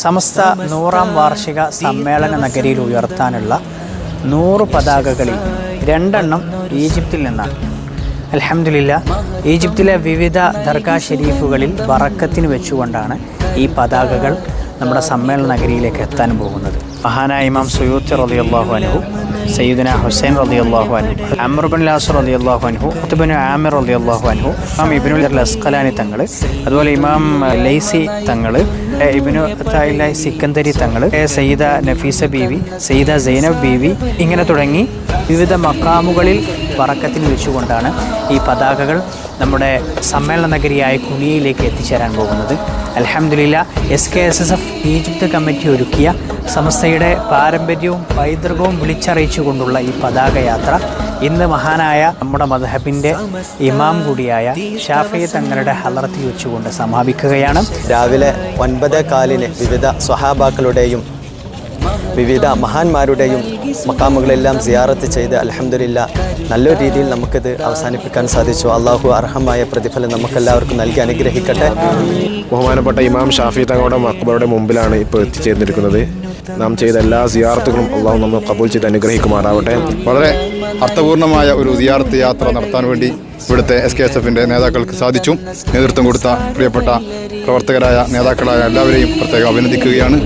സമസ്ത 100-ാം വാർഷിക സമ്മേളന നഗരിയിൽ ഉയർത്താനുള്ള 100 പതാകകളിൽ 2 എണ്ണം ഈജിപ്തിൽ നിന്നാണ്. അൽഹംദുലില്ലാഹ്, ഈജിപ്തിലെ വിവിധ ദർഗാ ഷരീഫുകളിൽ ബറക്കത്തിന് വെച്ചുകൊണ്ടാണ് ഈ പതാകകൾ നമ്മുടെ സമ്മേളന നഗരിയിലേക്ക് എത്താൻ പോകുന്നത്. മഹാനായ ഇമാം സുയൂത്തി റളിയല്ലാഹു അൻഹു, സയ്യിദുന ഹുസൈൻ റളിയല്ലാഹു അൻഹു, അംർ ഇബ്നുൽ ആസ് റളിയല്ലാഹു അൻഹു, ഇബ്നു ആമിർ റളിയല്ലാഹു അൻഹു, ഇമാം ഇബ്നുൽ അസ്ഖലാനി തങ്ങൾ, അതുപോലെ ഇമാം ലൈസി തങ്ങൾ, ഇബ്നു അത്താഇല്ലാഹി സിക്കന്ദരി തങ്ങൾ, സയ്യിദ നഫീസ ബീവി, സയ്യിദ സൈനബ് ബീവി, ഇങ്ങനെ തുടങ്ങി വിവിധ മക്കാമുകളിൽ ബറക്കത്തിന് വെച്ചുകൊണ്ടാണ് ഈ പതാകകൾ നമ്മുടെ സമ്മേളന നഗരിയായ കുനിയയിലേക്ക് എത്തിച്ചേരാൻ പോകുന്നത്. അൽഹംദുലില്ലാഹ്, SKSSF ഈജിപ്ത് കമ്മിറ്റി ഒരുക്കിയ സമസ്തയുടെ പാരമ്പര്യവും പൈതൃകവും വിളിച്ചറിയിച്ചുകൊണ്ടുള്ള ഈ പതാക യാത്ര ഇന്ന് മഹാനായ നമ്മുടെ മദ്ഹബിൻ്റെ ഇമാം കൂടിയായ ഷാഫിഈ തങ്ങളുടെ ഹളറത്തിൽ വെച്ചുകൊണ്ട് സമാപിക്കുകയാണ്. രാവിലെ 9:15 വിവിധ സ്വഹാബാക്കളുടെയും വിവിധ മഹാന്മാരുടെയും മക്കാമുകളെല്ലാം സിയാറത്ത് ചെയ്ത് അൽഹംദുലില്ലാഹ് നല്ലൊരു രീതിയിൽ നമുക്കിത് അവസാനിപ്പിക്കാൻ സാധിച്ചു. അള്ളാഹു അർഹമായ പ്രതിഫലം നമുക്കെല്ലാവർക്കും നൽകി അനുഗ്രഹിക്കട്ടെ. ബഹുമാനപ്പെട്ട ഇമാം ഷാഫിഈ തങ്ങളുടെ മഖ്ബറയുടെ മുമ്പിലാണ് ഇപ്പോൾ എത്തിച്ചേർന്നിരിക്കുന്നത്. നാം ചെയ്ത എല്ലാ സിയാറത്തുകളും അള്ളാഹു നമ്മൾ കബൂൽ ചെയ്ത് അനുഗ്രഹിക്കുമാറാവട്ടെ. വളരെ അർത്ഥപൂർണമായ ഒരു സിയാറത്ത് യാത്ര നടത്താൻ വേണ്ടി ഇവിടുത്തെ SKSF-ൻ്റെ നേതാക്കൾക്ക് സാധിച്ചു. നേതൃത്വം കൊടുത്ത പ്രിയപ്പെട്ട പ്രവർത്തകരായ നേതാക്കളായ എല്ലാവരെയും പ്രത്യേകം അഭിനന്ദിക്കുകയാണ്.